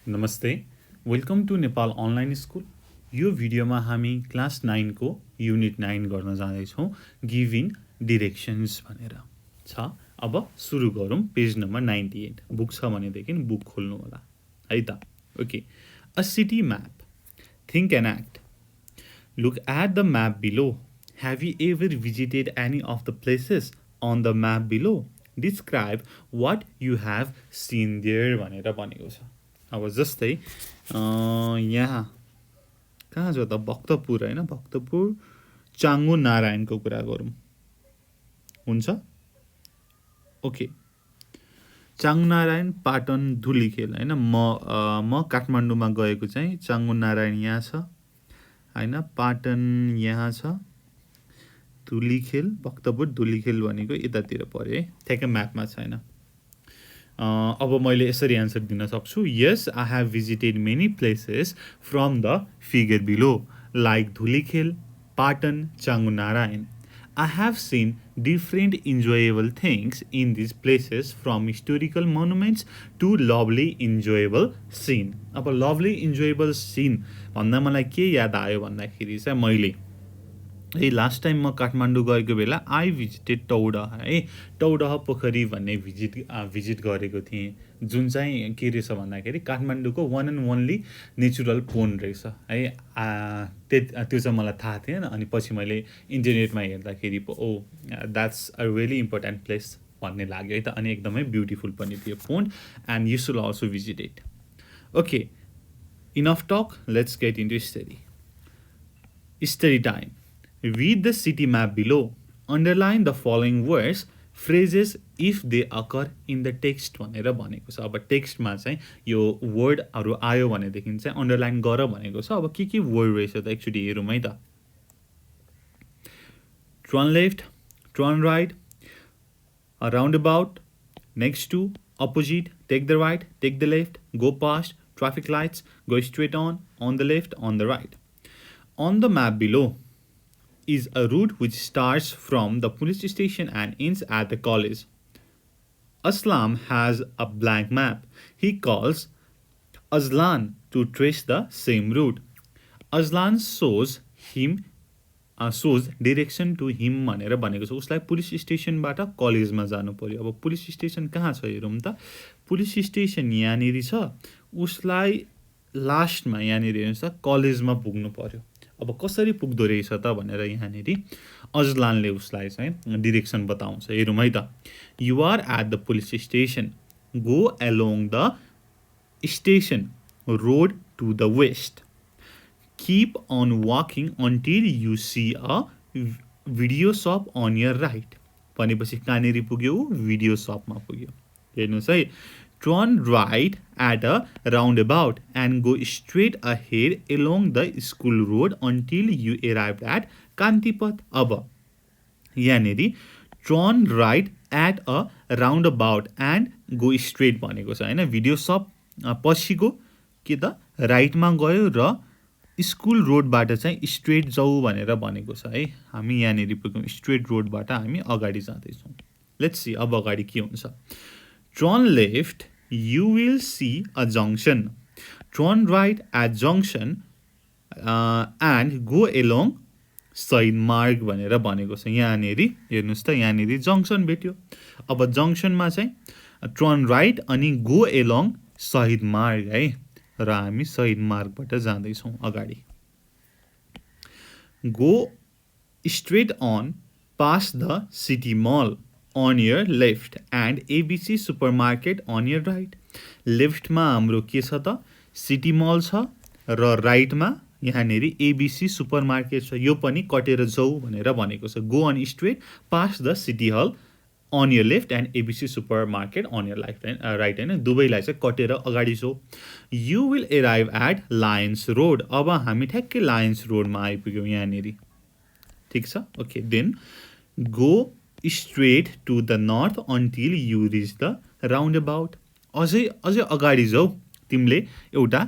नमस्ते welcome to Nepal online school यो भिडियोमा हामी क्लास 9 को युनिट 9 गर्न जाँदैछौँ गिभिङ डिरेक्सन्स भनेर छ। अब सुरु गरौँ पेज नम्बर 98 बुक छ भनेदेखि बुक खोल्नु होला है त। Okay, a city map, think and act, look at the map below, have you ever visited any of the places on the map below, describe what you have seen there भनेर भनेको छ। अब जस्तै यहाँ कहाँ छ त भक्तपुर होइन, भक्तपुर चाङ्गो नारायणको कुरा गरौँ हुन्छ। ओके, चाङ्गो नारायण पाटन धुलीखेल होइन, म काठमाडौँमा गएको चाहिँ चाङ्गो नारायण यहाँ छ होइन, पाटन यहाँ छ, धुलीखेल भक्तपुर धुलीखेल भनेको यतातिर पऱ्यो है, ठ्याक्कै म्यापमा छैन। अब मैले यसरी एन्सर दिन सक्छु, yes I have visited many places from the figure below like Dhulikhel, Patan, Changu Narayan. I have seen different enjoyable things in these places from historical monuments to lovely enjoyable scene. अब lovely enjoyable scene भन्दा मलाई के याद आयो भन्दाखेरि चाहिँ मैले लास्ट टाइम म काठमाडौँ गएको बेला आई भिजिटेड टौडह है, टौडह पोखरी भन्ने भिजिट गरेको थिएँ, जुन चाहिँ के रहेछ भन्दाखेरि काठमाडौँको one and only natural pond रहेछ है। त्यो चाहिँ मलाई थाहा थिएन, अनि पछि मैले इन्टरनेटमा हेर्दाखेरि oh that's a really important place भन्ने लाग्यो है त, अनि एकदमै ब्युटिफुल पनि थियो pond and you should also visit it. Okay, enough talk, let's get into study time. Read the city map below. Underline the following words, phrases if they occur in the text भनेर भनेको छ। अब टेक्स्टमा चाहिँ यो वर्डहरू आयो भनेदेखि चाहिँ अन्डरलाइन गर भनेको छ। अब के वर्ड रहेछ त एकचोटि हेरौँ है त। Turn left, turn right, a roundabout, next to, opposite, take the right, take the left, go past, traffic lights, go straight on the left, on the right. On the map below is a route which starts from the police station and ends at the college. Aslam has a blank map. He calls Azlan to trace the same route. Azlan shows direction to him भनेर भनेको छ। उसलाई police स्टेसनबाट कलेजमा जानु पर्यो। अब police station कहाँ छ हेरौँ त। पुलिस स्टेसन यहाँनिर छ, उसलाई लास्टमा यहाँनिर हेर्नुहोस् त कलेजमा पुग्नु पर्यो। अब कसरी पुग्दो रहेछ त भनेर यहाँनिर अजलानले उसलाई चाहिँ डिरेक्सन बताउँछ। हेरौँ है त। You are at the police station, go along the station road to the west, keep on walking until you see a video shop on your right. भनेपछि कहाँनिर पुग्यो, भिडियो सपमा पुग्यो। हेर्नुहोस् है, turn right at a roundabout and go straight ahead along the school road until you arrived at Kantipat. अब यहाँनिर turn right at a roundabout and go straight भनेको छ होइन, भिडियो सप पछिको के त राइटमा गयो र स्कुल रोडबाट चाहिँ स्ट्रेट जाऊ भनेर भनेको छ है। हामी यहाँनिर पुग्यौँ, स्ट्रेट रोडबाट हामी अगाडि जाँदैछौँ। लेट्स सी अब अगाडि के हुन्छ। Turn left, you will see a junction. Turn right at junction and go along सहिद मार्ग भनेर भनेको छ। यहाँनिर हेर्नुहोस् त, यहाँनिर जङ्सन भेट्यो। अब जङ्सनमा चाहिँ टर्न राइट अनि गो एलोङ सहिद मार्ग है, र हामी सहिद मार्गबाट जाँदैछौँ अगाडि। Go straight on pass the city mall on your left and ABC supermarket on your right. लेफ्टमा हाम्रो के छ त सिटी मल छ र राइटमा यहाँनिर ABC सुपर मार्केट छ। यो पनि कटेर जाऊ भनेर भनेको छ। Go on straight past the city hall on your left and ABC super market on your right होइन, दुवैलाई चाहिँ कटेर अगाडि जाऊ। You will arrive at Lions Road. अब हामी ठ्याक्कै लायन्स रोडमा आइपुग्यौँ यहाँनिर, ठिक छ। Okay, then go straight to the north until you reach the roundabout. अझै अगाडि जाऊ, तिमीले एउटा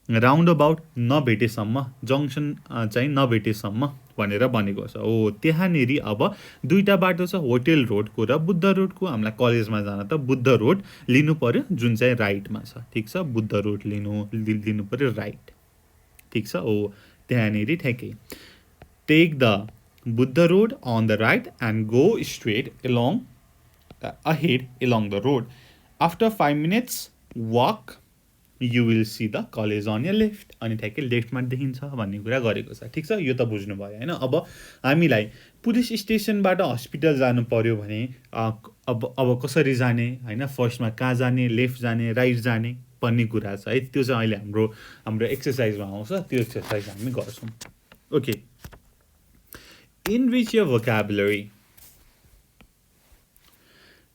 राउन्ड अबाउट नभेटेसम्म, जङ्सन चाहिँ नभेटेसम्म भनेर भनेको छ। हो त्यहाँनेरि अब दुईटा बाटो छ, होटेल रोडको र बुद्ध रोडको। हामीलाई कलेजमा जान त बुद्ध रोड लिनु पर्यो जुन चाहिँ राइटमा छ। ठिक छ, बुद्ध रोड लिनु पर्यो राइट। ठिक छ, हो त्यहाँनेरि ठ्याक्कै take the Buddha road on the right and go straight ahead along the road. After 5 minutes walk you will see the college on your left. अनि ठ्याक्कै लेफ्टमा देखिन्छ भन्ने कुरा गरेको छ। ठिक छ, यो त बुझ्नु भयो हैन। अब हामीलाई पुलिस स्टेसनबाट हस्पिटल जानु पर्यो भने अब कसरी जाने हैन, फर्स्टमा कहाँ जाने, लेफ्ट जाने, राइट जाने भन्ने कुरा छ है। त्यो चाहिँ अहिले हाम्रो एक्सरसाइजमा आउँछ, त्यो एक्सरसाइज हामी गर्छौँ। Okay, enrich your vocabulary.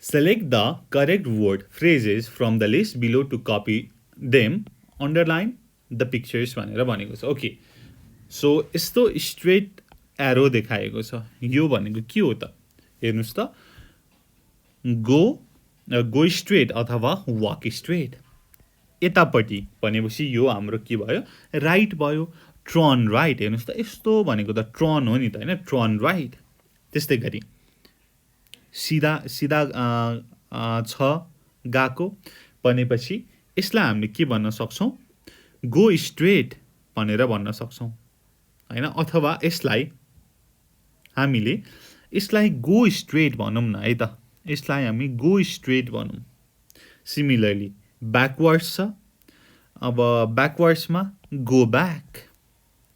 Select the correct word phrases from the list below to copy them. Underline the pictures भनेर भनेको छ। ओके, सो यस्तो स्ट्रेट एरो देखाएको छ। यो भनेको के हो त? हेर्नुहोस् त, गो स्ट्रेट अथवा वक स्ट्रेट। यतापट्टि भनेपछि यो हाम्रो के भयो? राइट भयो। ट्रन राइट, हेर्नुहोस् त, यस्तो भनेको त ट्रन हो नि त होइन, ट्रन राइट। त्यस्तै गरी सिधा छ गएको भनेपछि यसलाई हामीले के भन्न सक्छौँ? गो स्ट्रेट भनेर भन्न सक्छौँ होइन, अथवा यसलाई गो स्ट्रेट भनौँ न है त, यसलाई हामी गो स्ट्रेट भनौँ। सिमिलरली ब्याकवर्ड्स छ, अब ब्याकवर्ड्समा go back.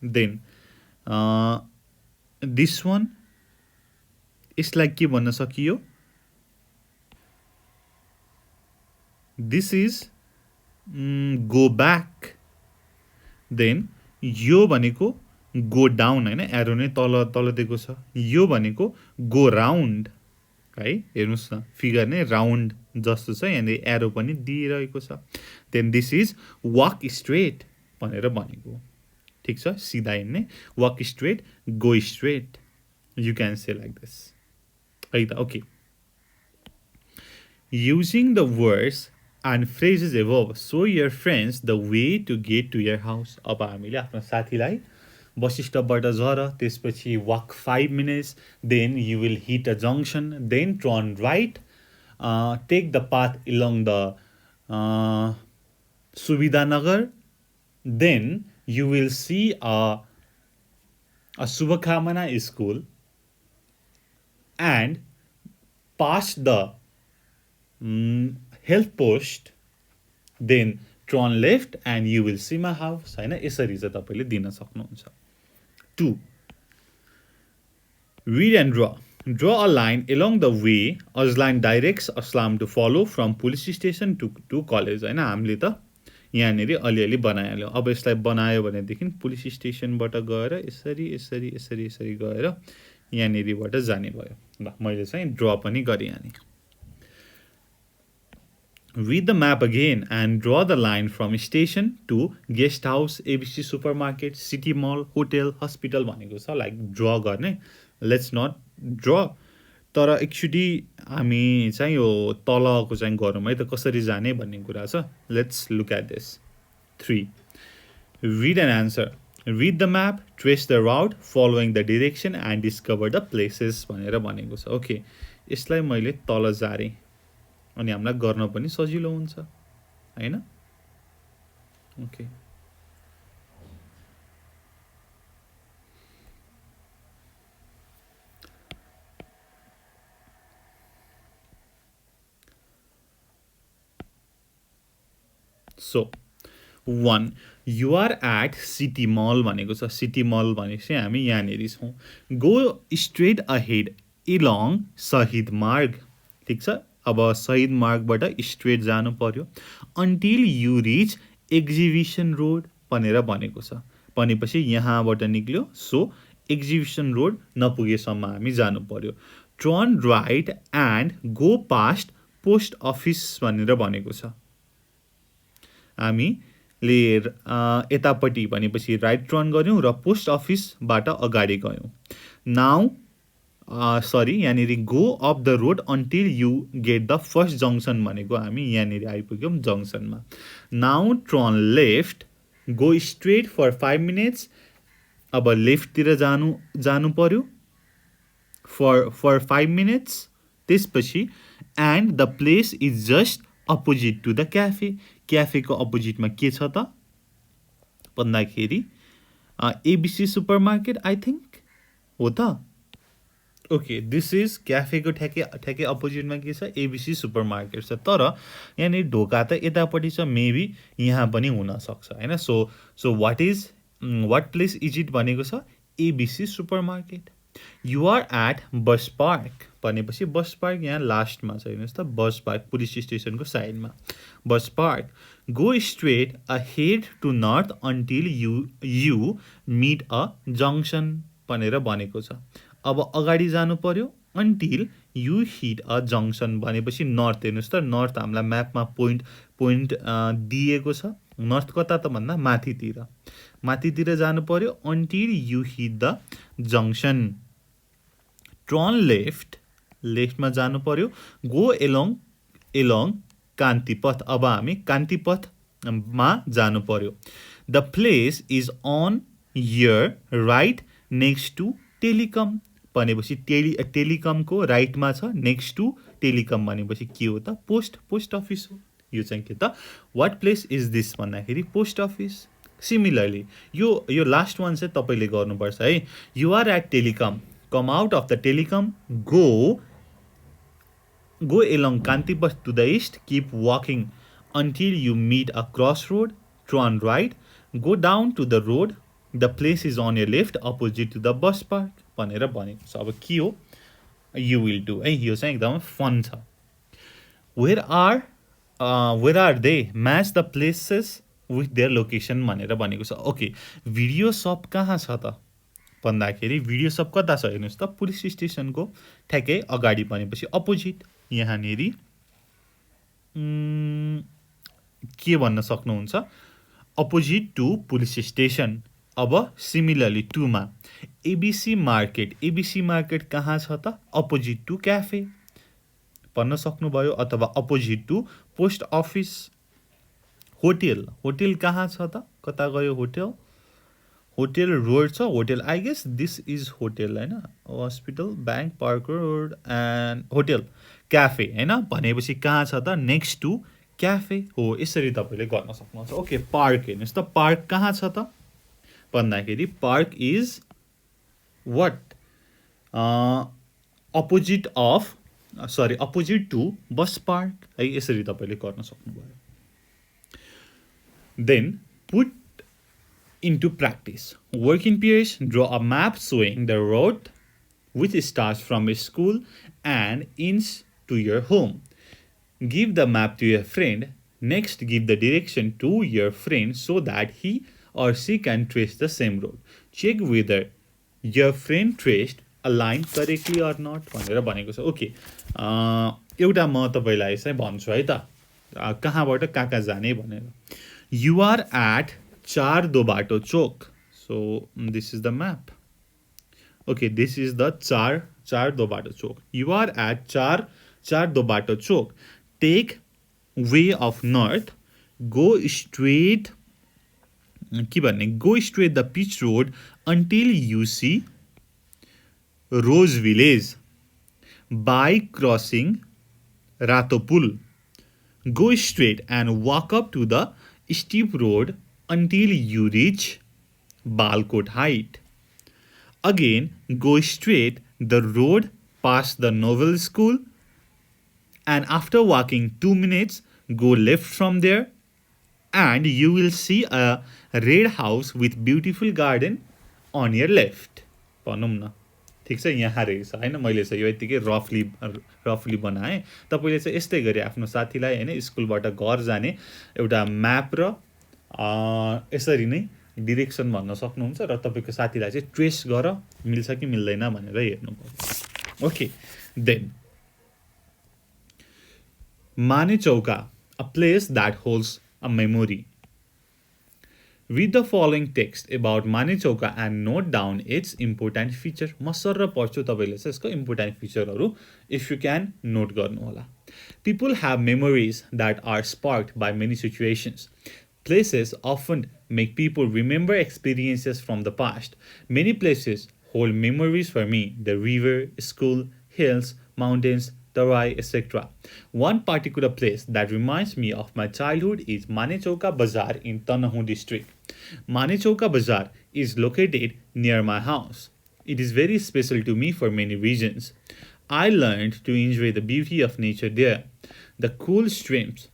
Then this one, यसलाई के भन्न सकियो? This is go back. Then यो भनेको गो डाउन होइन, एरो नै तल दिएको छ। यो भनेको गो राउन्ड है, हेर्नुहोस् न, फिगर नै राउन्ड जस्तो छ, यहाँनिर एरो पनि दिइरहेको छ। Then this is walk straight भनेर भनेको। ठिक छ, सिधा हिँड्ने, walk straight, go straight, you can say like this है त। Okay, using the words and phrases above so your friends the way to get to your house. अब हामीले आफ्नो साथीलाई वशिष्ठबाट झर, त्यसपछि walk 5 minutes, then you will hit a junction, then turn right, take the path along the Suvidhanagar, then you will see a Subhakamana school and past the health post, then turn left and you will see my house हैन। यसरी चाहिँ तपाईले दिन सक्नुहुन्छ। 2. Read and draw. Draw a line along the way Aslan directs Aslam to follow from police station to college हैन। हामीले त यहाँनिर अलिअलि बनाइहाल्यो। अब यसलाई बनायो भनेदेखि पुलिस स्टेसनबाट गएर यसरी गएर यहाँनिरबाट जाने भयो। ल, मैले चाहिँ ड्र पनि गरिहालेँ। Read the map again and draw the line from station to guest house, ABC supermarket, city mall, hotel, hospital भनेको छ। लाइक ड्र गर्ने, लेट्स नट ड्र, तर एक्चुअली हामी चाहिँ यो तलको चाहिँ गरौँ है त, कसरी जाने भन्ने कुरा छ। Let's look at this. 3. Read and answer. Read the map, trace the route, following the direction and discover the places भनेर भनेको छ। ओके, यसलाई मैले तल झारेँ अनि हामीलाई गर्न पनि सजिलो हुन्छ हैन। Okay, so 1, you are at city mall भनेको छ। सिटी मल भनेपछि हामी यहाँनिर छौँ। गो स्ट्रेट अहेड इलङ शहीद मार्ग। ठिक छ, अब शहीद मार्गबाट स्ट्रेट जानु पर्यो until you rich exhibition road भनेर भनेको छ। भनेपछि यहाँबाट निक्ल्यो, सो एक्जिबिसन रोड नपुगेसम्म हामी जानु पर्यो। Turn right and go past post office भनेर भनेको छ। हामीले यतापट्टि भनेपछि राइट टर्न गऱ्यौँ र पोस्ट अफिसबाट अगाडि गयौँ। नाउ यहाँनिर go off the road until you get the first junction भनेको हामी यहाँनिर आइपुग्यौँ जङ्सनमा। Now turn left, go straight for 5 minutes, अब लेफ्टतिर जानु पर्यो for 5 minutes. त्यसपछि and the place is just opposite to the cafe. Cafe को अपोजिट में के छ त भन्दाखेरि ABC सुपरमार्केट आई थिंक हो त ओके दिस इज क्याफे को ठ्याके अपोजिट में के छ ABC सुपरमार्केट छ तर यहाँ ढोका त यतापट्टि छ मेबी यहाँ पनि हुन सक्छ हैन so what place is it भनेको छ ABC supermarket you are at bus park भनेपछि बस पार्क यहाँ लास्टमा छ हेर्नुहोस् त बस पार्क पुलिस स्टेसनको साइडमा bus park go straight ahead to north until you meet a junction भनेर भनेको छ अब अगाडि जानु पर्यो until you hit a junction भनेपछि नर्थ हेर्नुहोस् त नर्थ हामीलाई म्यापमा पोइन्ट दिएको छ नर्थ कता त भन्दा माथितिर जानु पर्यो until you hit the junction turn लेफ्टमा जानु पर्यो गो एलोङ कान्तिपथ अब हामी कान्तिपथमा जानु पर्यो the place is on here right next to telecom भनेपछि टेलिकमको राइटमा छ नेक्स्ट टु टेलिकम भनेपछि के हो त पोस्ट अफिस हो यो चाहिँ के त व्हाट प्लेस इज दिस भन्दाखेरि पोस्ट अफिस सिमिलरली यो लास्ट वान चाहिँ तपाईले गर्नुपर्छ है you are at telecom come out of the telecom go along Kantipath to the east keep walking until you meet a crossroad turn right go down to the road the place is on your left opposite to the bus park भनेर भनेको छ अब के हो you will do है यो चाहिँ एकदम फन छ where are they match the places with their location भनेर भनेको छ ओके भिडियो सप कहाँ छ त भन्दाखेरि भिडियो सब कता छ हेर्नुस् त पुलिस स्टेसनको ठ्याक्कै अगाडि भनेपछि अपोजिट यहाँनेरि के भन्न सक्नुहुन्छ अपोजिट टु पुलिस स्टेसन अब सिमिलरली 2 मा ABC मार्केट कहाँ छ त अपोजिट टु क्याफे भन्न सक्नुभयो अथवा opposite to post office hotel कहाँ छ त कता गयो होटल रोड छ hotel I guess this is hotel हैन hospital bank park road and hotel cafe हैन भनेपछि कहाँ छ त नेक्स्ट टु क्याफे हो यसरी तपाईले गर्न सक्नुहुन्छ ओके पार्क हेर्नुस् त पार्क कहाँ छ त भन्दाखेरि park is what opposite to bus park है यसरी तपाईले गर्न सक्नुभयो then put into practice. Work in pairs, draw a map showing the road which starts from a school and ends to your home. Give the map to your friend. Next, give the direction to your friend so that he or she can trace the same road. Check whether your friend traced a line correctly or not. भनेर भनेको छ okay एउटा म तपाईलाई चाहिँ भन्छु है त कहाँबाट कहाँ जाने भनेर You are at चार दो बाटो चोक so this is the map okay this is the चार दो बाटो चोक you are at चार दो बाटो चोक take way of north go straight के भन्ने go straight the pitch road until you see Rose Village by crossing रातो पुल go straight and walk up to the steep road until you reach Balkot Height. Again, go straight the road past the Novel School and after walking 2 minutes, go left from there and you will see a red house with beautiful garden on your left. भनौँ न ठीक छ यहाँ रहेछ हैन मैले चाहिँ यो यतिकै रफली बनाएँ तपाईले चाहिँ यस्तै गरी आफ्नो साथीलाई हैन स्कुलबाट घर जाने एउटा म्याप र यसरी नै डिरेक्सन भन्न सक्नुहुन्छ र तपाईको साथीलाई चाहिँ ट्रेस गर मिल्छ कि मिल्दैन भनेर हेर्नु पर्छ okay then Manechoka a place that holds a memory. Read the following text about Manechoka and note down its important feature. म सरर पढ्छु तपाईले चाहिँ यसको important featureहरु if you can note गर्नु होला. People have memories that are sparked by many situations. Places often make people remember experiences from the past. Many places hold memories for me: the river, school, hills, mountains, Tarai, etc. One particular place that reminds me of my childhood is Manechoka Bazaar in Tanahu district. Manechoka Bazaar is located near my house. It is very special to me for many reasons. I learned to enjoy the beauty of nature there. The cool streams,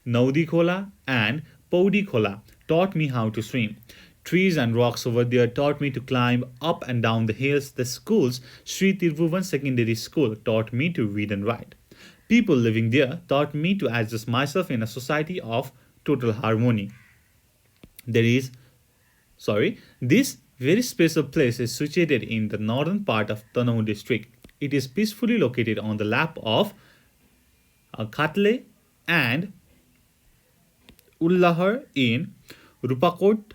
Naudi Khola and Paudi Khola, taught me how to swim. Trees and rocks over there taught me to climb up and down the hills. The schools, Sri Tirubhuvan Secondary School, taught me to read and write. People living there taught me to adjust myself in a society of total harmony. There is, this very special place is situated in the northern part of Tanahu district. It is peacefully located on the lap of Khatle and Ullahar in Rupakot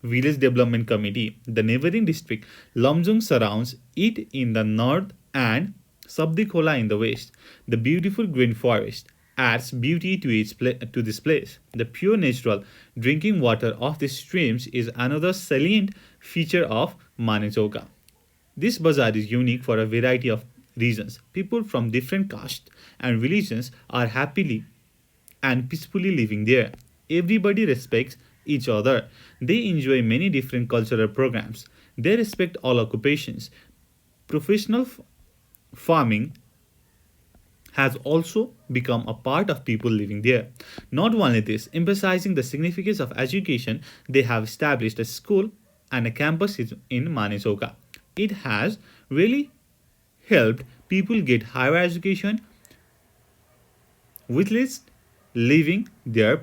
Village Development Committee. The neighboring district, Lamjung, surrounds it in the north and Sabdi Khola in the west. The beautiful green forest adds beauty to this place. The pure natural drinking water of the streams is another salient feature of Manechoka. This bazaar is unique for a variety of reasons. People from different castes and religions are happily and peacefully living there. Everybody respects each other. They enjoy many different cultural programs. They respect all occupations. Professional farming has also become a part of people living there. Not only this, emphasizing the significance of education, they have established a school and a campus in Manechoka. It has really helped people get higher education with less leaving their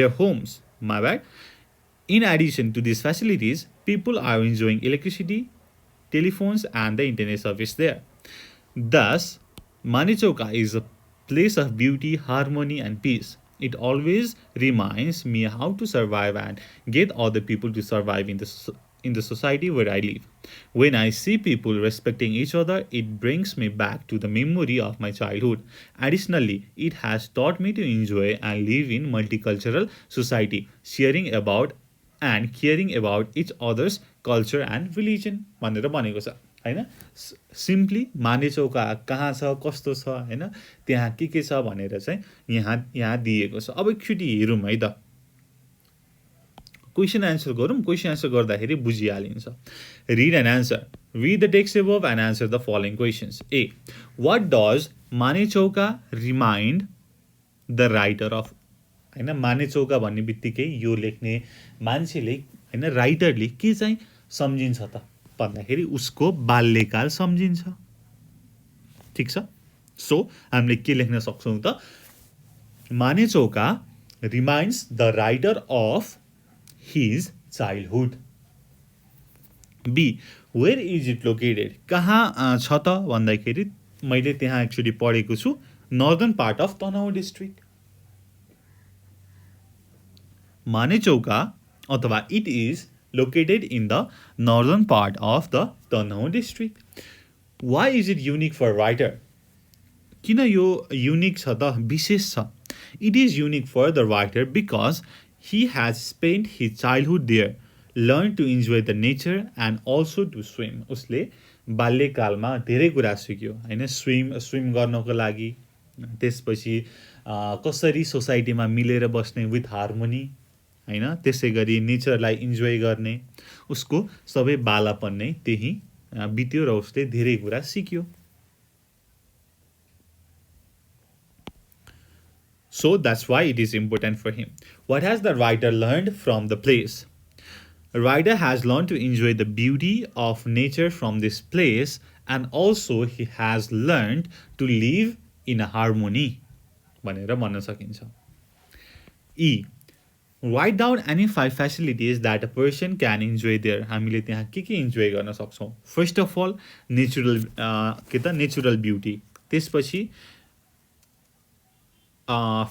homes. My bad. In addition to these facilities, people are enjoying electricity, telephones, and the internet service there. Thus, Manechoka is a place of beauty, harmony, and peace. It always reminds me how to survive and get other people to survive in the society where I live. When I see people respecting each other, it brings me back to the memory of my childhood. Additionally, it has taught me to enjoy and live in multicultural society, sharing about and caring about each other's culture and religion भनेर भनेको छ हैन. Simply मानेचौका कहाँ छ, कस्तो छ, हैन, त्यहाँ के छ भनेर चाहिँ यहाँ दिएको छ. अब एकचोटि हेरौँ है त, क्वेसन एन्सर गरौँ. क्वेसन एन्सर गर्दाखेरि बुझिहालिन्छ. Read and answer. Read the text above and answer the following questions. A. What does Manechoka remind the writer of? हैन, मानेचौका भन्ने बित्तिकै यो लेख्ने मान्छेले, हैन, राइटरले के चाहिँ सम्झिन्छ त भन्दाखेरि उसको बाल्यकाल सम्झिन्छ. ठिक छ. सो हामीले के लेख्न सक्छौँ त, Manechoka reminds the writer of his childhood. B. Where is it located? कहाँ छ त भन्दाखेरि मैले त्यहाँ एक्चुअली पढेको छु, northern part of Tanahun district. Manechoka अथवा it is located in the northern part of the Tanahu district. Why is it unique for writer? किन यो युनिक छ त, विशेष छ? It is unique for the writer because he has spent his childhood there, learned to enjoy the nature and also to swim. उसले बाल्यकालमा धेरै कुरा सिक्यो, हैन, स्विम गर्नको लागि, त्यसपछि कसरी सोसाइटीमा मिलेर बस्ने विथ हार्मोनी, हैन, त्यसै गरी नेचरलाई इन्जोय गर्ने. उसको सबै बालापन नै त्यही बित्यो र उसले धेरै कुरा सिक्यो. So that's why it is important for him. What has the writer learned from the place? The writer has learned to enjoy the beauty of nature from this place, and also he has learned to live in a harmony भनेर भन्न सकिन्छ. E. Write down any 5 facilities that a person can enjoy there. हामीले त्यहाँ के enjoy गर्न सक्छौँ? First of all natural beauty, त्यसपछि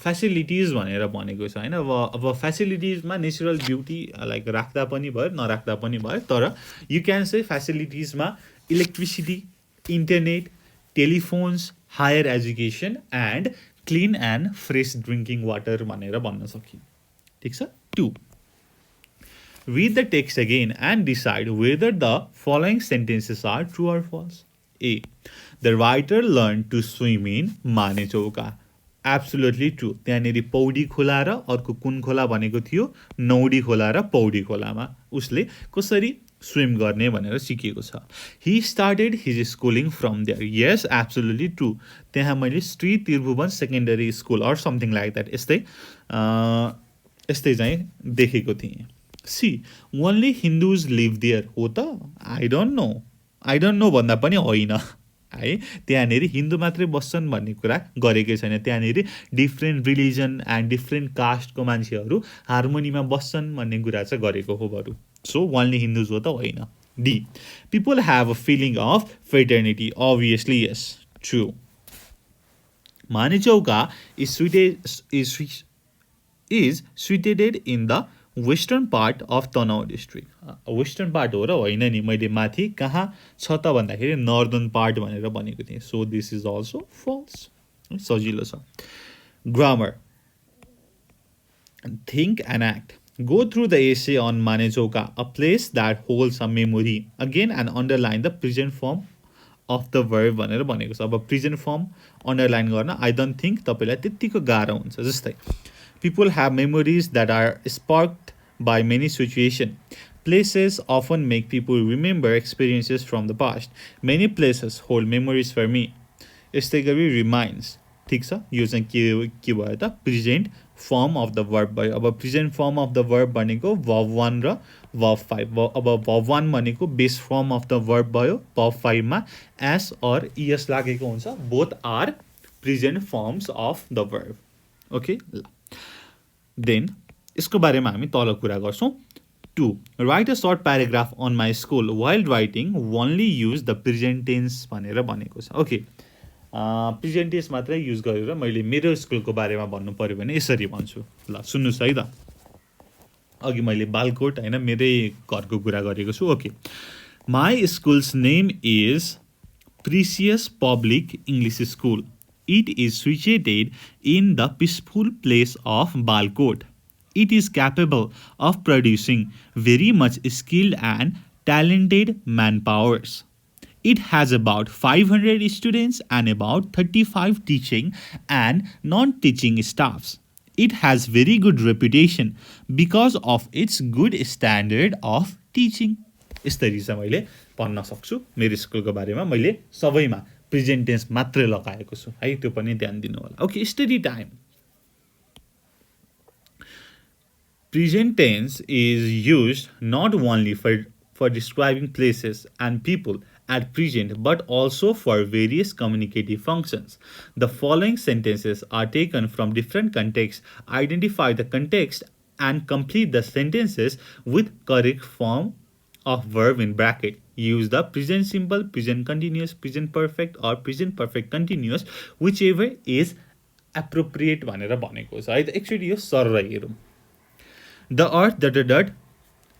facilities भनेर भनेको छ, हैन. अब फेसिलिटिजमा नेचुरल ब्युटी लाइक राख्दा पनि भयो, नराख्दा पनि भयो, तर यु क्यान से फेसिलिटिजमा electricity, internet, telephones, higher education and clean and fresh drinking water भनेर भन्न सकिन्छ. ठिक छ 2 Read the text again and decide whether the following sentences are true or false. A. The writer learned to swim in Manechoka. Absolutely true. त्यहाँनेरि पौडी खोला र अर्को कुन खोला भनेको थियो नौडी खोला र पौडी खोलामा उसले कसरी स्विम गर्ने भनेर सिकेको छ. He started his schooling from there. Yes, absolutely true. त्यहाँ मैले Shri Tribhuvan secondary school or something like that यस्तै चाहिँ देखेको थिएँ. See, only Hindus live there. हो त? I don't know भन्दा पनि होइन है. त्यहाँनेरि हिन्दू मात्रै बस्छन् भन्ने कुरा गरेकै छैन. त्यहाँनेरि डिफ्रेन्ट रिलिजन एन्ड डिफ्रेन्ट कास्टको मान्छेहरू हार्मोनीमा बस्छन् भन्ने कुरा चाहिँ गरेको हो बरु. सो ओन्ली हिन्दुज हो त होइन. D. People have a feeling of fraternity. Obviously, yes. True. Manichauka is situated in the western part of Tanau district. Western part हो र होइन नि मैले माथि कहाँ छ त भन्दाखेरि northern part भनेर भनेको थिएँ. So this is also false. सजिलो छ. Grammar. Think and act. Go through the essay on Manechoka, a place that holds a memory. Again and underline the present form of the verb भनेर भनेको छ. अब present form underline गर्न I don't think तपाईलाई त्यतिको गाह्रो हुन्छ. जस्तै people have memories that are sparked by many situations. Places often make people remember experiences from the past. Many places hold memories for me. यस्तै गरी reminds. ठिक छ. यो चाहिँ के भयो त present form of the verb भयो. अब present form of the verb भनेको verb 1 र verb 5. अब verb 1 भनेको base form of the verb भयो. verb 5 मा एस और इएस लागेको हुन्छ. Both are present forms of the verb. Okay. Then यसको बारेमा हामी तल कुरा गर्छौँ. 2. Write a short paragraph on my school. While writing, only use the present tense भनेर भनेको छ. ओके. प्रेजेन्ट टेन्स मात्रै युज गरेर मैले मेरो स्कुलको बारेमा भन्नु पर्यो भने यसरी भन्छु. ल सुन्नुहोस् है त. अघि मैले बालकोट होइन मेरै घरको कुरा गरेको छु. Okay. My schools name is precious public English school. It is situated in the peaceful place of Balkot. It is capable of producing very much skilled and talented manpowers. It has about 500 students and about 35 teaching and non-teaching staffs. It has very good reputation because of its good standard of teaching. यसरी चाहिँ मैले भन्न सक्छु मेरो स्कुलको बारेमा. मैले सबैमा प्रेजेन्ट टेन्स मात्रै लगाएको छु है. त्यो पनि ध्यान दिनु होला. Okay. Study time. Present tense is used not only for describing places and people at present but also for various communicative functions. The following sentences are taken from different contexts. Identify the context and complete the sentences with correct form of verb in bracket. Use the present simple, present continuous, present perfect or present perfect continuous whichever is appropriate भनेर भनेको छ है त. Actually यो सरल हेरौँ. The earth ...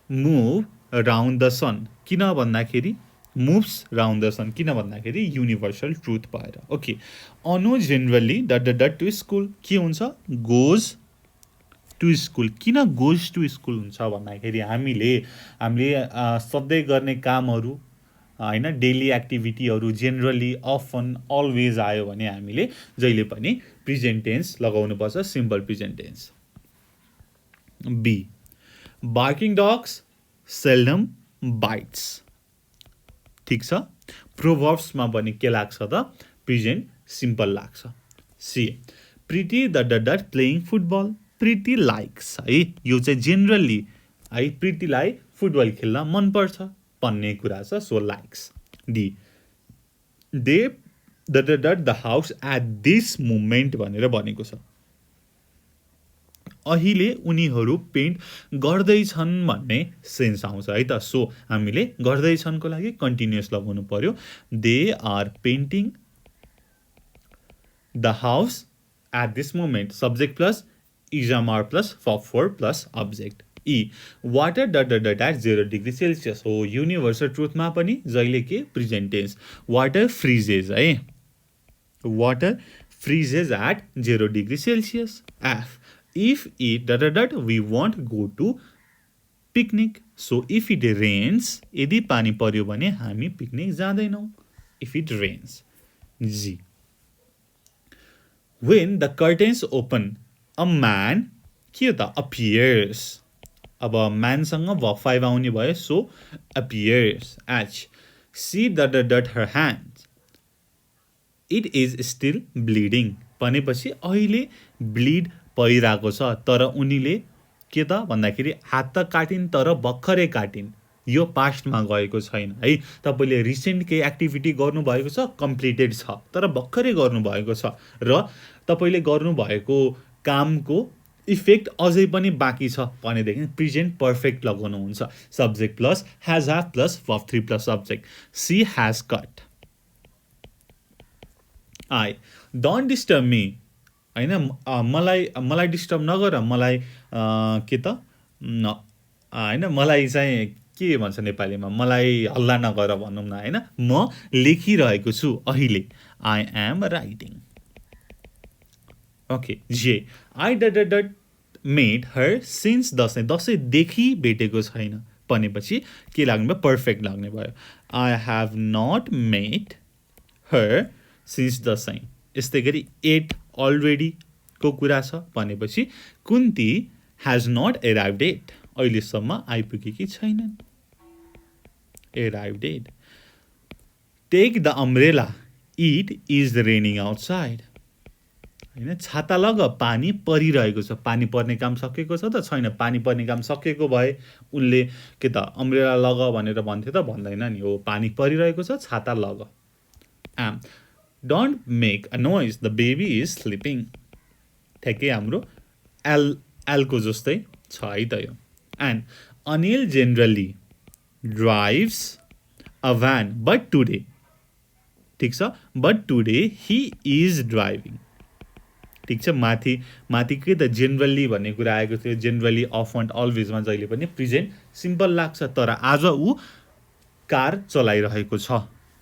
move around the sun. किन भन्दाखेरि moves around the sun. किन भन्दाखेरि universal truth भएर. Okay. Anu generally ... to school. के हुन्छ? goes to school. किन goes to school हुन्छ भन्दाखेरि हामीले सधैँ गर्ने कामहरू होइन डेली एक्टिभिटीहरू जेनरली अफन अलवेज आयो भने हामीले जहिले पनि प्रेजेन्ट टेन्स लगाउनुपर्छ. Simple present tense. B. Barking dogs seldom bites. ठिक छ. प्रोभर्ब्समा पनि के लाग्छ त प्रेजेन्ट सिम्पल लाग्छ. C. Pretty .. playing football. Pretty likes है. यो चाहिँ जेनरली है प्रिटीलाई फुटबल खेल्न मनपर्छ भन्ने कुरा छ. So likes. D. They .. house at this moment भनेर भनेको छ. अहिले उनीहरू पेन्ट गर्दैछन् भन्ने सेन्स आउँछ है त. सो हामीले गर्दैछन्को लागि कन्टिन्युअस लगाउनु पर्यो. They are painting the house at this moment. Subject plus is am are plus four plus object. E. Water .. at 0 degree Celsius हो. युनिभर्सल ट्रुथमा पनि जहिले के प्रेजेन्ट टेन्स. वाटर फ्रिजेस है. Water freezes at 0 degree Celsius. F. if it dot dot dot we won't go to picnic. So if it rains, यदि पानी पर्यो भने हामी पिकनिक जाँदैनौँ. If it rains. G. When the curtains open, a man के हो त appears. अब म्यानसँग verb 5 आउने भयो. So appears. H. She dot dot dot her hands. It is still bleeding. भनेपछि अहिले ब्लिड भइरहेको छ तर उनीले के त भन्दाखेरि हात त काटिन् तर भर्खरै काटिन्. यो पास्टमा गएको छैन है. तपाईले रिसेन्ट केही एक्टिभिटी गर्नुभएको छ, कम्प्लिटेड छ तर भर्खरै गर्नुभएको छ र तपाईले गर्नुभएको कामको इफेक्ट अझै पनि बाँकी छ भनेदेखि प्रेजेन्ट पर्फेक्ट लगाउनुहुन्छ. Subject plus has have plus verb 3 plus subject. She has cut. I. Don't disturb me. हैन मलाई डिस्टर्ब नगर. मलाई के त हैन मलाई चाहिँ के भन्छ नेपालीमा मलाई हल्ला नगर भनौँ न हैन. म लेखिरहेको छु अहिले. I am writing. Okay. J. I dot made her since Dashain. दसैँदेखि भेटेको छैन भनेपछि के लाग्ने भयो? पर्फेक्ट लाग्ने भयो. I have not met her since Dashain. यस्तै गरी 8 already को कुरा छ भनेपछि Kunti has not arrived yet. अहिलेसम्म आइपुगेकी छैनन्. Arrived yet. Take the umbrella. It is raining outside. हैन छाता लग पानी परिरहेको छ. पानी पर्ने काम सकेको छ त छैन. पानी पर्ने काम सकेको भए उनले के त अम्ब्रेला लग भनेर भन्थे त भन्दैन नि. हो पानी परिरहेको छ छाता लग. Am. Don't make a noise. The baby is sleeping. ठ्याक्कै हाम्रो एलको जस्तै छ है त यो. And Anil generally drives a van but today. ठिक छ. But today he is driving. ठिक छ. माथि के त जेनरली भन्ने कुरा आएको थियो. जेनरली अफन अलवेजमा जहिले पनि प्रेजेन्ट सिम्पल लाग्छ तर आज ऊ कार चलाइरहेको छ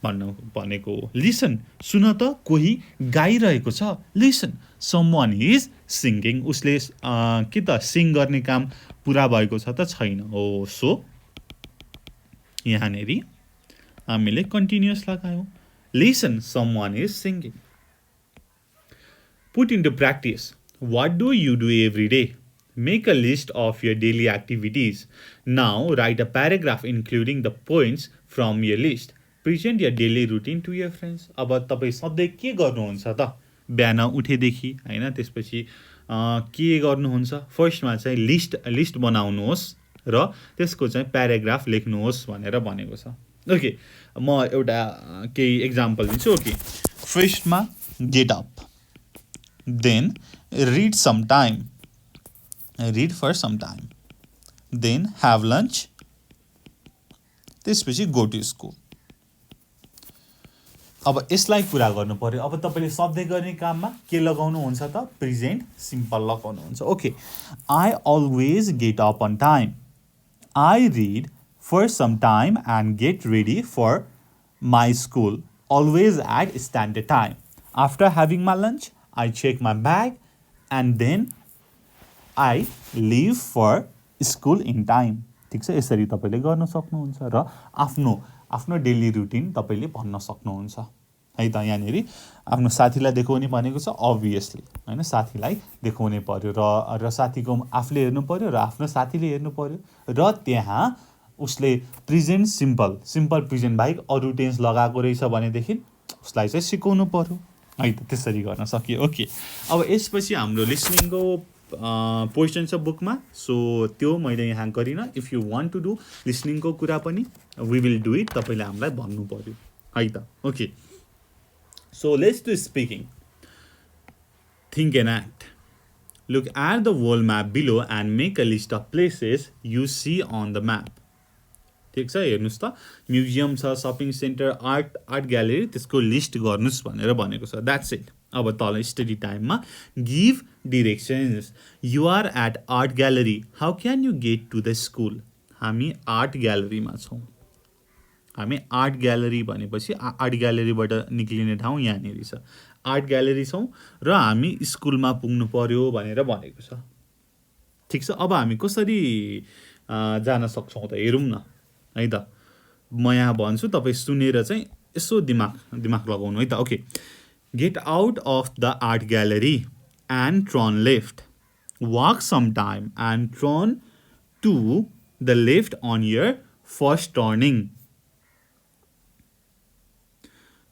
भनेको हो. लिसन सुन त कोही गाइरहेको छ. Listen someone is singing. उसले के त सिङ गर्ने काम पुरा भएको छ त छैन हो. सो यहाँनेरि हामीले कन्टिन्युअस लगायौँ. Listen someone is singing. Put into practice. What do you do every day? Make a list of your daily activities. Now write a paragraph including the points from your list. Present your daily routine to your friends. अब तपाईँ सधैँ के गर्नुहुन्छ त? बिहान उठेदेखि हैन त्यसपछि के गर्नुहुन्छ? फर्स्टमा चाहिँ लिस्ट बनाउनुहोस् र त्यसको चाहिँ प्याराग्राफ लेख्नुहोस् भनेर भनेको छ. ओके म एउटा केही एक्जाम्पल दिन्छु. ओके फर्स्टमा get up. Then read for some time. Then have lunch. त्यसपछि go to school. अब यसलाई कुरा गर्नु पर्यो. अब तपाईले सधैँ गर्ने काममा के लगाउनु हुन्छ त? प्रेजेन्ट सिम्पल लगाउनु हुन्छ. Okay I always get up on time. I read for some time and get ready for my school always at standard time. After having my lunch I check my bag and then I leave for school in time. ठिक छ. यसरी तपाईले गर्न सक्नुहुन्छ र आफ्नो daily routine तपाईले भन्न सक्नुहुन्छ है त. यहाँनेरि आफ्नो साथीलाई देखाउने भनेको छ अभियसली हैन. साथीलाई देखाउने पर्यो र साथीको आफूले हेर्नु पर्यो र आफ्नो साथीले हेर्नु पर्यो र त्यहाँ उसले प्रेजेन्ट सिम्पल प्रेजेन्ट बाहेक अरू टेन्स लगाएको रहेछ भनेदेखि उसलाई चाहिँ सिकाउनु पर्यो है त. त्यसरी गर्न सकियो. ओके अब यसपछि हाम्रो लिसनिङको पोर्सन छ बुकमा. सो त्यो मैले यहाँ गरिनँ. If you want to do लिसनिङको कुरा पनि वी विल डु इट. तपाईँले हामीलाई भन्नु पर्यो है त. Okay so let's do speaking. Think and act. Look at the world map below and make a list of places you see on the map. ठिक छ. हेर्नुहोस् त म्युजियम छ, सपिङ सेन्टर, आर्ट ग्यालेरी, त्यसको लिस्ट गर्नुहोस् भनेर भनेको छ. That's it. अब तल स्टडी टाइममा give directions. You are at art gallery. How can you get to the school? हामी आर्ट ग्यालेरीमा छौँ. हामी आर्ट ग्यालेरी भनेपछि आर्ट ग्यालेरीबाट निक्लिने ठाउँ यहाँनिर छ. आर्ट ग्यालेरी छौँ र हामी स्कुलमा पुग्नु पर्यो भनेर भनेको छ. ठिक छ। अब हामी कसरी जान सक्छौँ त हेरौँ न है त। म यहाँ भन्छु, तपाईँ सुनेर चाहिँ यसो दिमाग लगाउनु है त। Okay, get out of the art gallery and turn left, walk some time and turn to the left on your first turning.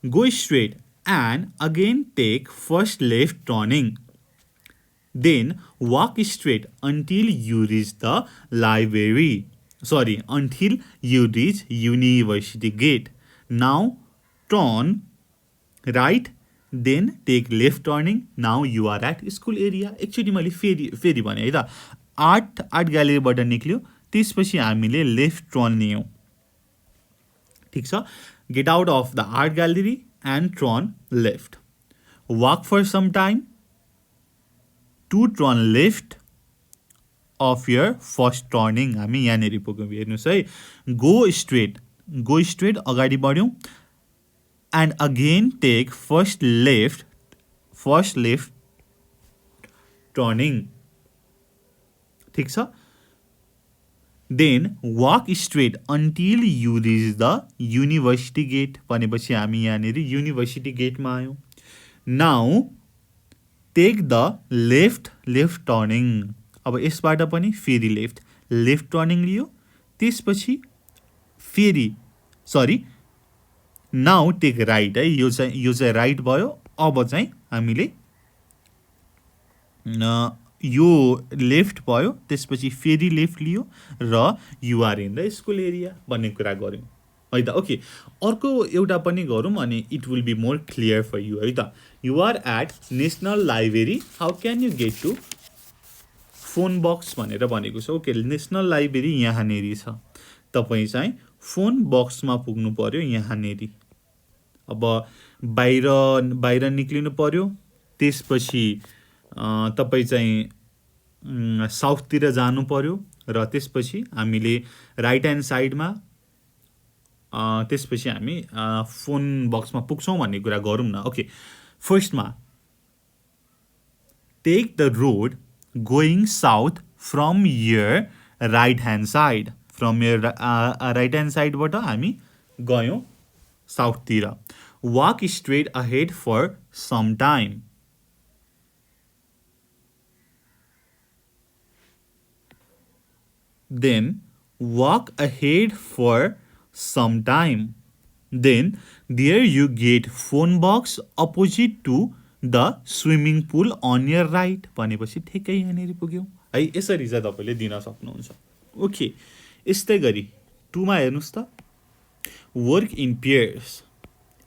Go straight and again take first left turning. Then walk straight until you reach the library. Sorry, until you reach University Gate. Now turn right, then take left turning. Now you are at school area. एकचोटि मैले फेरि भने है त। Art ग्यालेरीबाट निक्ल्यो, त्यसपछि हामीले left turn लियौँ। ठिक छ। Get out of the art gallery and turn left, walk for some time to turn left of your first turning. हामी यहाँनिर पुग्यौँ, हेर्नुहोस् है। गो स्ट्रेट अगाडि बढ्यौँ, and again take first left turning. ठिक छ। Then walk straight until you reach the university gate. भनेपछि हामी यहाँनिर युनिभर्सिटी गेटमा आयौँ। Now take the left turning. अब यसबाट पनि फेरि लेफ्ट टर्निङ लियो, त्यसपछि फेरि नाउ टेक राइट है। यो चाहिँ राइट भयो। अब चाहिँ हामीले यो लेफ्ट भयो, त्यसपछि फेरि लेफ्ट लियो र you're in the school area भन्ने कुरा गऱ्यौँ है त। ओके, अर्को एउटा पनि गरौँ अनि it will be more clear for you है त। You're at national library, how can you get to phone box भनेर भनेको छ। ओके, नेसनल लाइब्रेरी यहाँनिर छ, तपाईँ चाहिँ फोन बक्समा पुग्नु पर्यो यहाँनिर। अब बाहिर निक्लिनु पर्यो, त्यसपछि तपाईँ चाहिँ साउथतिर जानु पर्यो र त्यसपछि हामीले राइट ह्यान्ड साइडमा त्यसपछि हामी फोन बक्समा पुग्छौँ भन्ने कुरा गरौँ न। ओके, फर्स्टमा take the road going south from your right hand side. From your right hand साइडबाट हामी गयौँ साउथतिर। Walk straight ahead for some time. Then walk ahead for some time. Then there you get phone box opposite to the swimming pool on your right. भनेपछि ठिकै यहाँनिर पुग्यौँ है। यसरी चाहिँ तपाईँले दिन सक्नुहुन्छ। ओके, यस्तै गरी 2 मा हेर्नुहोस् त। Work in pairs,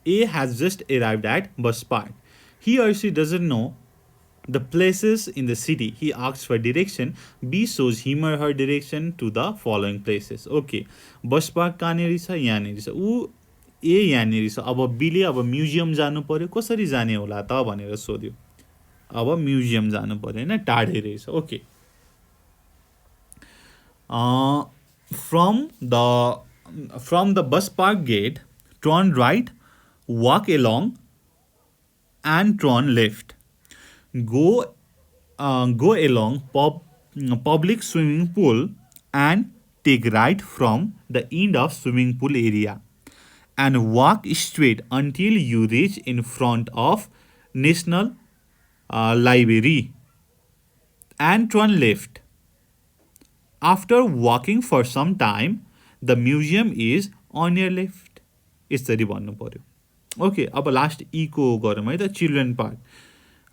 A has just arrived at bus park. He or she doesn't know the places in the city. He asks for direction. B shows him or her direction to the following places. Okay, bus park कहाँनिर छ? यहाँनिर छ। ऊ ए यहाँनिर छ। अब बीले अब museum जानु पर्यो, कसरी जाने होला त भनेर सोध्यो। अब म्युजियम जानु पर्यो हैन, टाढे रहेछ। Okay, from the bus park gate, turn right, walk along and turn left. Go along public swimming pool and take right from the end of swimming pool area and walk straight until you reach in front of National Library and turn left. After walking for some time, the museum is on your left. यसरी भन्नु पर्यो। Okay, अब last eco गरौँ है त। Children park,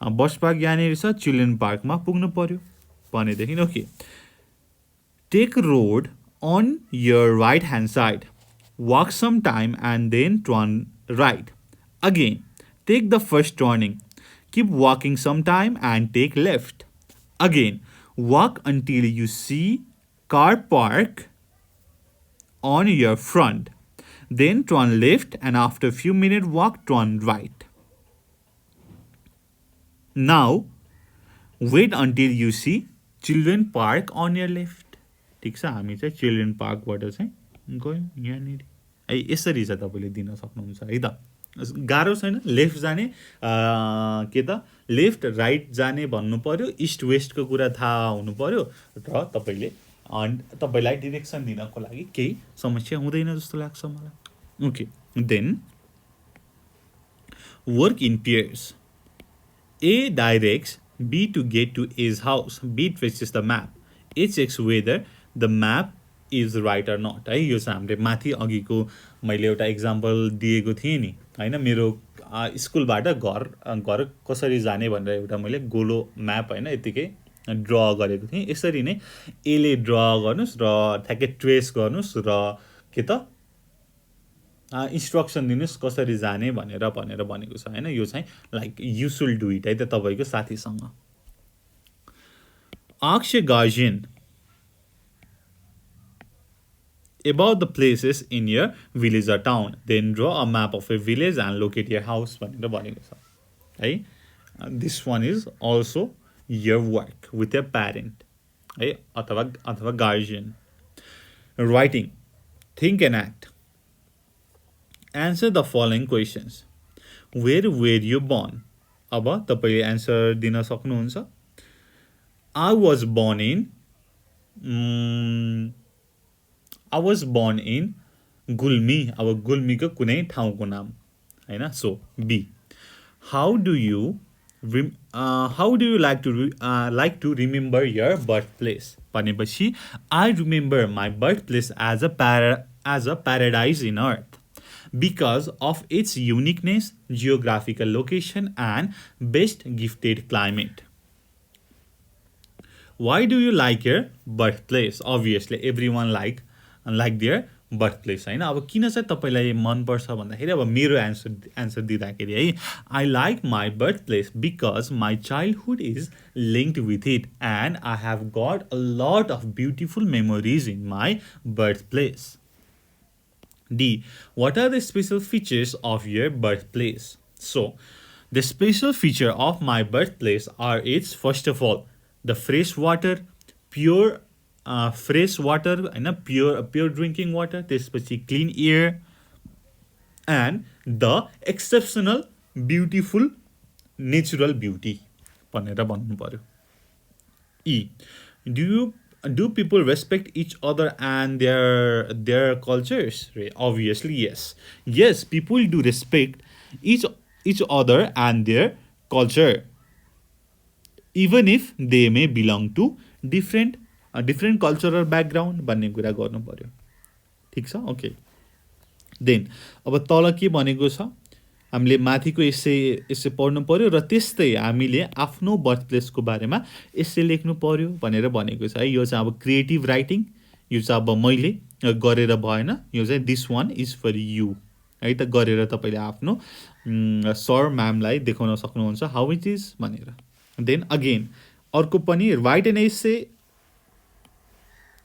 bus park यहाँनिर छ, children पार्कमा पुग्नु पर्यो भनेदेखि। Okay, take road on your right hand side, walk some time and then turn right. Again take the first turning, keep walking some time and take left. Again walk until you see car park on your front, then turn left and after few minutes walk turn right. Now wait until you see children park on your left. ठिक छ, हामी चाहिँ children पार्कबाट चाहिँ गयौँ यहाँनिर है। यसरी चाहिँ तपाईँले दिन सक्नुहुन्छ है त। गाह्रो छैन लेफ्ट जाने के त लेफ्ट राइट जाने भन्नु पर्यो इस्ट वेस्टको कुरा थाहा हुनु पर्यो र तपाईँलाई डिरेक्सन दिनको लागि केही समस्या हुँदैन जस्तो लाग्छ मलाई okay then work in pairs A directs B to get to A's house. B traces the map. A checks whether the map is right or not. है यो चाहिँ हामीले माथि अघिको मैले एउटा इक्जाम्पल दिएको थिएँ नि होइन मेरो स्कुलबाट घर कसरी जाने भनेर एउटा मैले गोलो म्याप होइन यतिकै ड्र गरेको थिएँ यसरी नै एले ड्र गर्नुहोस् र ठ्याक्कै ट्रेस गर्नुहोस् र के त इन्स्ट्रक्सन दिनुहोस् कसरी जाने भनेर भनेको छ होइन यो चाहिँ like you should do it है त तपाईँको साथीसँग ask your guardian about the places in your village or town then draw a map of a village and locate your house भनेर भनेको छ है this one is also your work with your parent है अथवा guardian writing think and act answer the following questions where were you born अब तपाईले answer दिन सक्नुहुन्छ I was born in Gulmi अब गुल्मीको कुनै ठाउँको नाम हैन so B how do you like to remember your birthplace भनेपछि I remember my birthplace as a paradise in earth because of its uniqueness, geographical location and best gifted climate. Why do you like your birthplace? Obviously everyone like their birthplace हैन अब किन चाहिँ तपाईलाई मन पर्छ भन्दाखेरि अब मेरो आन्सर दिँदाखेरि है I like my birthplace because my childhood is linked with it and I have got a lot of beautiful memories in my birthplace. D. What are the special features of your birthplace? So, the special feature of my birthplace are its first of all the fresh water, pure fresh water and pure drinking water, त्यसपछि clean air and the exceptional beautiful natural beauty भनेर भन्नु पर्यो. E. Do people respect each other and their cultures? Obviously yes people do respect each other and their culture even if they may belong to different cultural background भन्ने कुरा गर्नु पर्यो ठीक छ okay then अब तल के भनेको छ हामीले माथिको एस्से पढ्नु पर्यो र त्यस्तै हामीले आफ्नो बर्थ प्लेसको बारेमा एस्से लेख्नु पर्यो भनेर भनेको छ है यो चाहिँ अब क्रिएटिभ राइटिङ यो चाहिँ अब मैले गरेर भएन यो चाहिँ this one is for you है त गरेर तपाईले आफ्नो सर म्यामलाई देखाउन सक्नुहुन्छ हाउ इट इज भनेर देन अगेन अर्को पनि write an essay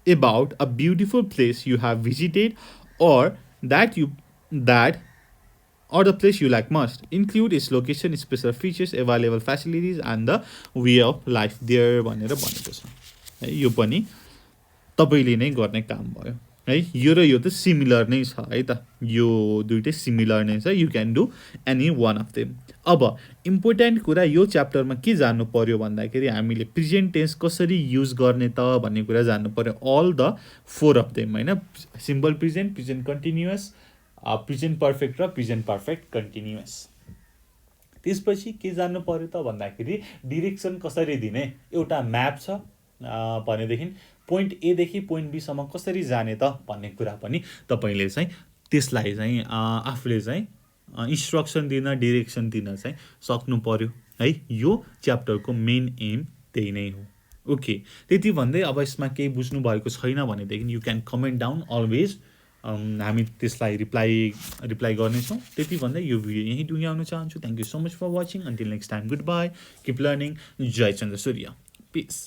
about a beautiful place you have visited or the place you like most. Include its location, special features, available facilities and the way of life there भनेर भनेको छ है यो पनि तपाईले नै गर्ने काम भयो है यो र यो त सिमिलर नै छ है त यो दुईटै सिमिलर नै छ you can do any one of them अब इम्पोर्टेन्ट कुरा यो च्याप्टरमा के जान्नु पर्यो भन्दाखेरि हामीले प्रेजेन्ट टेन्स कसरी युज गर्ने त भन्ने कुरा जान्नु पर्यो all the four of them हैन simple present present continuous present perfect र प्रेजेन्ट पर्फेक्ट कन्टिन्युअस त्यसपछि के जान्नु पर्यो त भन्दाखेरि डिरेक्सन कसरी दिने एउटा म्याप छ भनेदेखि पोइन्ट ए देखि पोइन्ट बी सम्म कसरी जाने त भन्ने कुरा पनि तपाईले चाहिँ त्यसलाई चाहिँ आफूले चाहिँ इन्स्ट्रक्सन दिन डिरेक्सन दिन चाहिँ सक्नु पर्यो है यो च्याप्टरको मेन एम त्यही नै हो ओके त्यति भन्दै अब यसमा केही बुझ्नु भएको छैन भनेदेखि you can comment down always हामी त्यसलाई रिप्लाई गर्नेछौँ त्यति भन्दै यो भिडियो यहीँ टुङ्ग्याउन चाहन्छु thank you so much for watching until next time good bye keep learning Jai Chandra Surya piece